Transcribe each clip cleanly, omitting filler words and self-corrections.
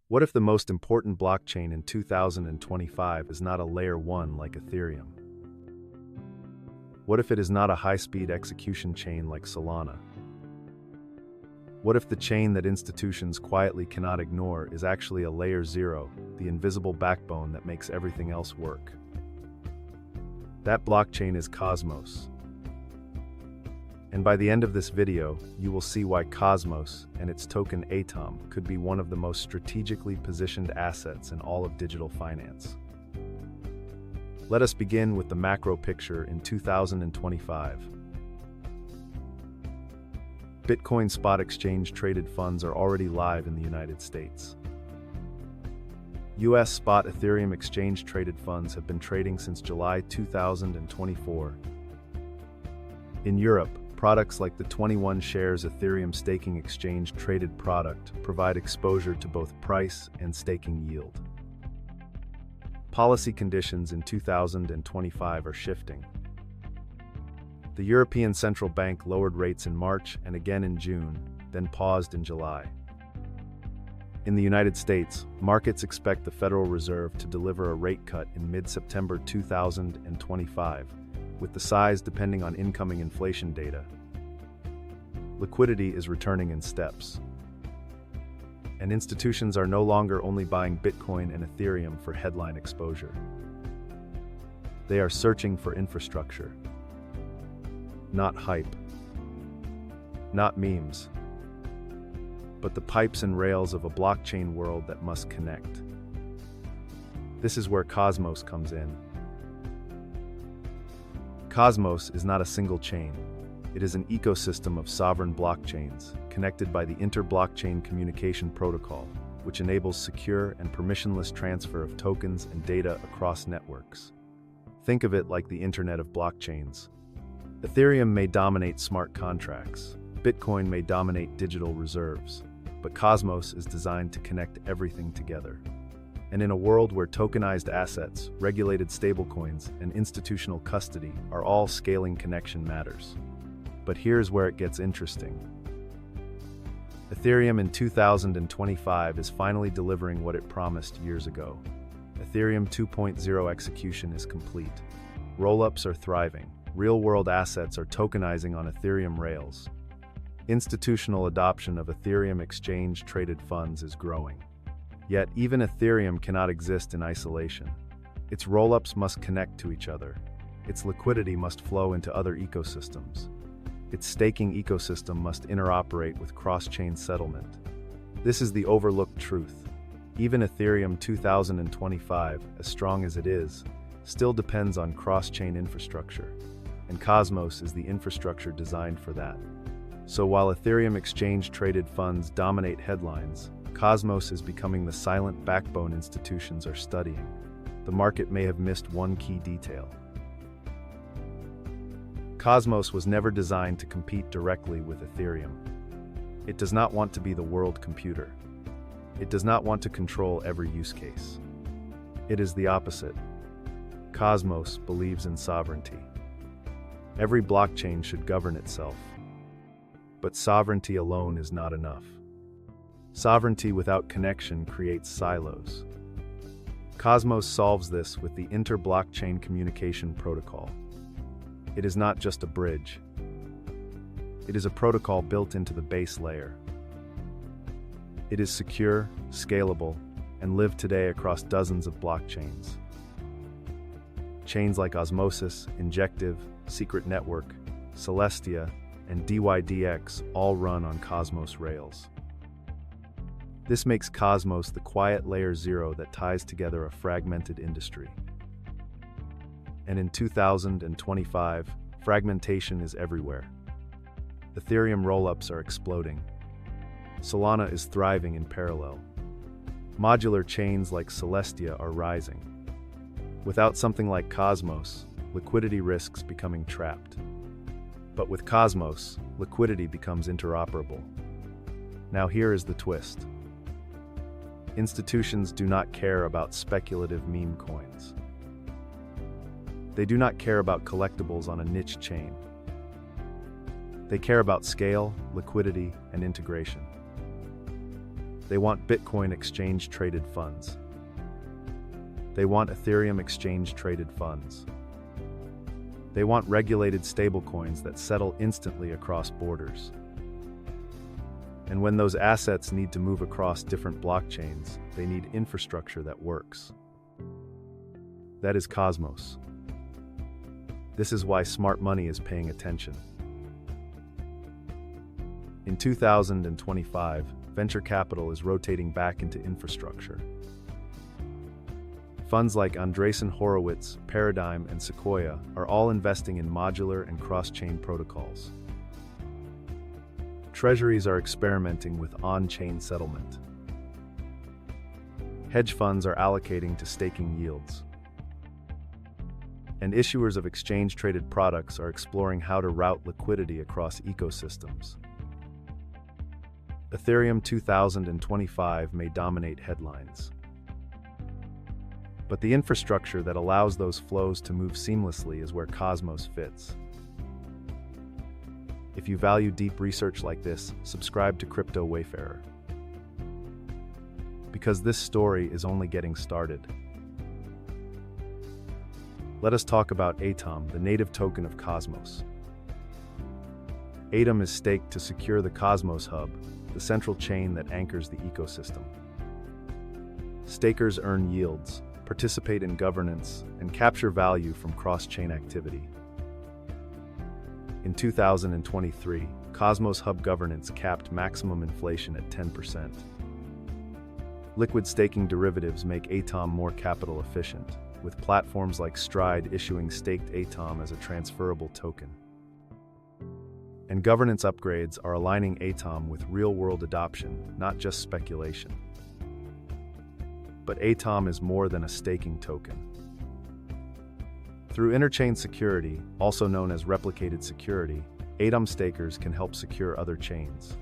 What if the most important blockchain in 2025 is not a layer 1 like Ethereum? What if it is not a high-speed execution chain like Solana? What if the chain that institutions quietly cannot ignore is actually a layer 0, the invisible backbone that makes everything else work? That blockchain is Cosmos. And by the end of this video, you will see why Cosmos and its token Atom could be one of the most strategically positioned assets in all of digital finance. Let us begin with the macro picture in 2025. Bitcoin spot exchange traded funds are already live in the United States. US spot Ethereum exchange traded funds have been trading since July 2024. In Europe, products like the 21 shares Ethereum staking exchange traded product provide exposure to both price and staking yield. Policy conditions in 2025 are shifting. The European Central Bank lowered rates in March and again in June, then paused in July. In the United States, markets expect the Federal Reserve to deliver a rate cut in mid-September 2025, with the size depending on incoming inflation data. Liquidity is returning in steps. And institutions are no longer only buying Bitcoin and Ethereum for headline exposure. They are searching for infrastructure. Not hype. Not memes. But the pipes and rails of a blockchain world that must connect. This is where Cosmos comes in. Cosmos is not a single chain. It is an ecosystem of sovereign blockchains, connected by the Inter-Blockchain Communication Protocol, which enables secure and permissionless transfer of tokens and data across networks. Think of it like the Internet of blockchains. Ethereum may dominate smart contracts, Bitcoin may dominate digital reserves, but Cosmos is designed to connect everything together. And in a world where tokenized assets, regulated stablecoins, and institutional custody are all scaling, connection matters. But here's where it gets interesting. Ethereum in 2025 is finally delivering what it promised years ago. Ethereum 2.0 execution is complete. Rollups are thriving. Real-world assets are tokenizing on Ethereum rails. Institutional adoption of Ethereum exchange-traded funds is growing. Yet, even Ethereum cannot exist in isolation. Its rollups must connect to each other. Its liquidity must flow into other ecosystems. Its staking ecosystem must interoperate with cross-chain settlement. This is the overlooked truth. Even Ethereum 2025, as strong as it is, still depends on cross-chain infrastructure. And Cosmos is the infrastructure designed for that. So while Ethereum exchange-traded funds dominate headlines, Cosmos is becoming the silent backbone institutions are studying. The market may have missed one key detail. Cosmos was never designed to compete directly with Ethereum. It does not want to be the world computer. It does not want to control every use case. It is the opposite. Cosmos believes in sovereignty. Every blockchain should govern itself. But sovereignty alone is not enough. Sovereignty without connection creates silos. Cosmos solves this with the Inter-Blockchain Communication Protocol. It is not just a bridge. It is a protocol built into the base layer. It is secure, scalable, and live today across dozens of blockchains. Chains like Osmosis, Injective, Secret Network, Celestia, and DYDX all run on Cosmos rails. This makes Cosmos the quiet layer 0 that ties together a fragmented industry. And in 2025, fragmentation is everywhere. Ethereum rollups are exploding. Solana is thriving in parallel. Modular chains like Celestia are rising. Without something like Cosmos, liquidity risks becoming trapped. But with Cosmos, liquidity becomes interoperable. Now here is the twist. Institutions do not care about speculative meme coins. They do not care about collectibles on a niche chain. They care about scale, liquidity, and integration. They want Bitcoin exchange-traded funds. They want Ethereum exchange-traded funds. They want regulated stablecoins that settle instantly across borders. And when those assets need to move across different blockchains, they need infrastructure that works. That is Cosmos. This is why smart money is paying attention. In 2025, venture capital is rotating back into infrastructure. Funds like Andreessen Horowitz, Paradigm, and Sequoia are all investing in modular and cross-chain protocols. Treasuries are experimenting with on-chain settlement. Hedge funds are allocating to staking yields. And issuers of exchange-traded products are exploring how to route liquidity across ecosystems. Ethereum 2025 may dominate headlines. But the infrastructure that allows those flows to move seamlessly is where Cosmos fits. If you value deep research like this, subscribe to Crypto Wayfarer. Because this story is only getting started. Let us talk about ATOM, the native token of Cosmos. ATOM is staked to secure the Cosmos hub, the central chain that anchors the ecosystem. Stakers earn yields, participate in governance, and capture value from cross-chain activity. In 2023, Cosmos Hub governance capped maximum inflation at 10%. Liquid staking derivatives make ATOM more capital efficient, with platforms like Stride issuing staked ATOM as a transferable token. And governance upgrades are aligning ATOM with real-world adoption, not just speculation. But ATOM is more than a staking token. Through Interchain Security, also known as replicated security, ATOM stakers can help secure other chains.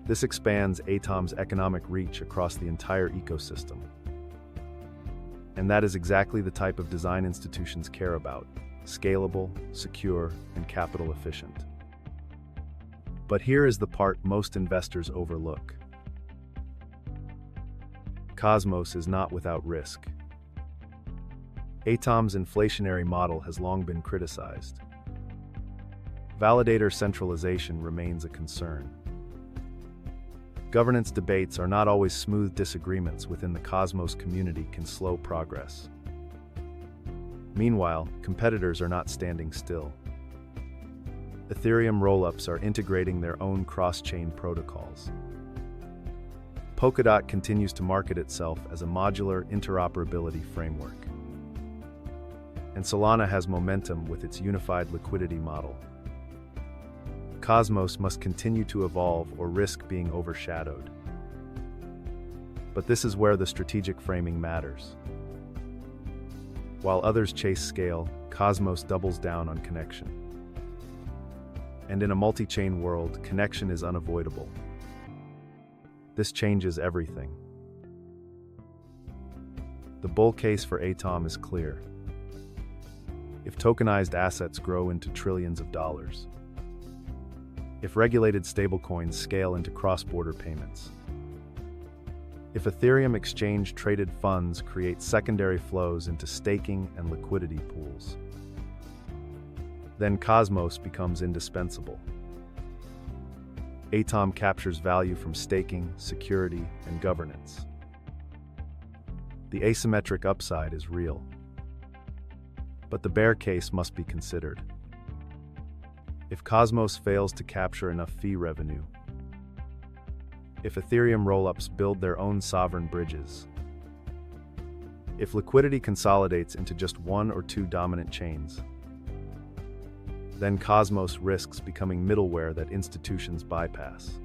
This expands ATOM's economic reach across the entire ecosystem. And that is exactly the type of design institutions care about: scalable, secure, and capital efficient. But here is the part most investors overlook. Cosmos is not without risk. ATOM's inflationary model has long been criticized. Validator centralization remains a concern. Governance debates are not always smooth. Disagreements within the Cosmos community can slow progress. Meanwhile, competitors are not standing still. Ethereum rollups are integrating their own cross-chain protocols. Polkadot continues to market itself as a modular interoperability framework. And Solana has momentum with its unified liquidity model. Cosmos must continue to evolve or risk being overshadowed. But this is where the strategic framing matters. While others chase scale, Cosmos doubles down on connection. And in a multi-chain world, connection is unavoidable. This changes everything. The bull case for ATOM is clear. If tokenized assets grow into trillions of dollars, if regulated stablecoins scale into cross-border payments, if Ethereum exchange-traded funds create secondary flows into staking and liquidity pools, then Cosmos becomes indispensable. ATOM captures value from staking, security, and governance. The asymmetric upside is real. But the bear case must be considered. If Cosmos fails to capture enough fee revenue, if Ethereum rollups build their own sovereign bridges, if liquidity consolidates into just one or two dominant chains, then Cosmos risks becoming middleware that institutions bypass.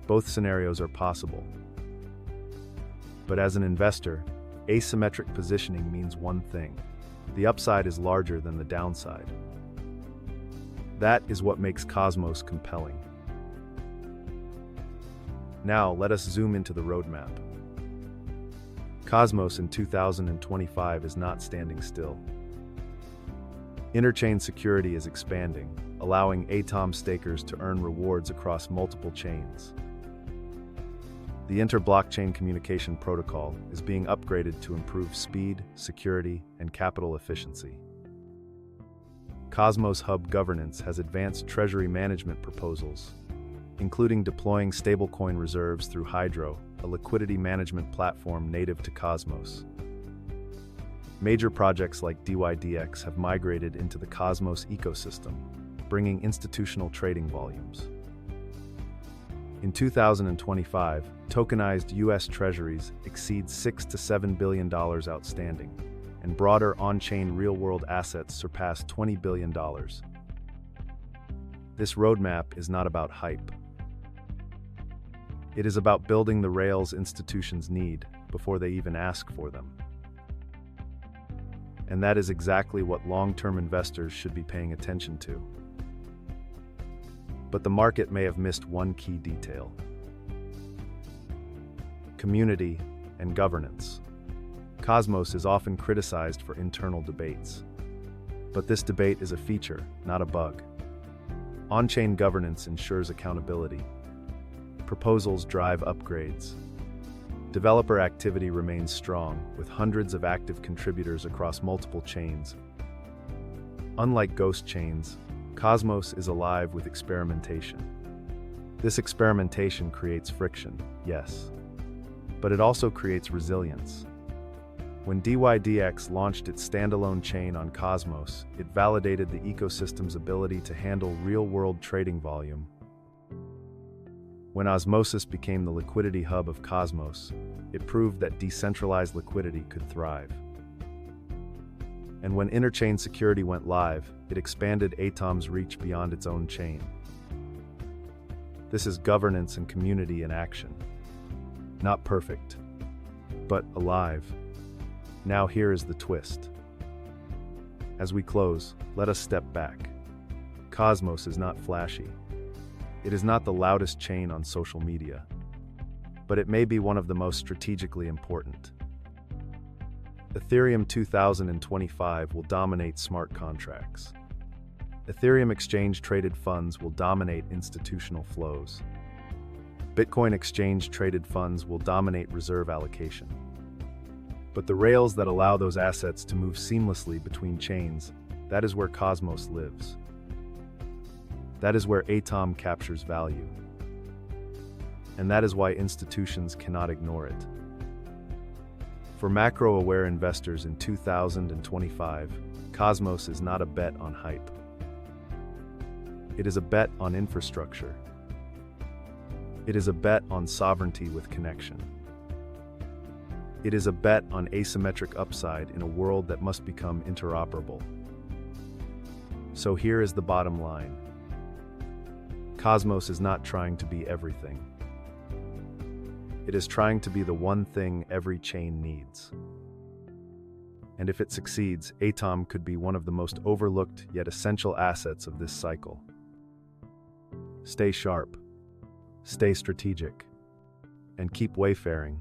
Both scenarios are possible. But as an investor, asymmetric positioning means one thing: the upside is larger than the downside. That is what makes Cosmos compelling. Now, let us zoom into the roadmap. Cosmos in 2025 is not standing still. Interchain Security is expanding, allowing ATOM stakers to earn rewards across multiple chains. The inter-blockchain communication protocol is being upgraded to improve speed, security, and capital efficiency. Cosmos Hub governance has advanced treasury management proposals, including deploying stablecoin reserves through Hydro, a liquidity management platform native to Cosmos. Major projects like DYDX have migrated into the Cosmos ecosystem, bringing institutional trading volumes. In 2025, tokenized U.S. treasuries exceed $6 to $7 billion outstanding, and broader on-chain real-world assets surpass $20 billion. This roadmap is not about hype. It is about building the rails institutions need before they even ask for them. And that is exactly what long-term investors should be paying attention to. But the market may have missed one key detail: community and governance. Cosmos is often criticized for internal debates. But this debate is a feature, not a bug. On-chain governance ensures accountability. Proposals drive upgrades. Developer activity remains strong, with hundreds of active contributors across multiple chains. Unlike ghost chains, Cosmos is alive with experimentation. This experimentation creates friction, yes, but it also creates resilience. When DYDX launched its standalone chain on Cosmos, it validated the ecosystem's ability to handle real-world trading volume. When Osmosis became the liquidity hub of Cosmos, it proved that decentralized liquidity could thrive. And when Interchain Security went live, it expanded Atom's reach beyond its own chain. This is governance and community in action. Not perfect, but alive. Now here is the twist. As we close, let us step back. Cosmos is not flashy. It is not the loudest chain on social media, but it may be one of the most strategically important. Ethereum 2025 will dominate smart contracts. Ethereum exchange-traded funds will dominate institutional flows. Bitcoin exchange-traded funds will dominate reserve allocation. But the rails that allow those assets to move seamlessly between chains, that is where Cosmos lives. That is where Atom captures value. And that is why institutions cannot ignore it. For macro-aware investors in 2025, Cosmos is not a bet on hype. It is a bet on infrastructure. It is a bet on sovereignty with connection. It is a bet on asymmetric upside in a world that must become interoperable. So here is the bottom line. Cosmos is not trying to be everything. It is trying to be the one thing every chain needs. And if it succeeds, Atom could be one of the most overlooked yet essential assets of this cycle. Stay sharp, stay strategic, and keep wayfaring.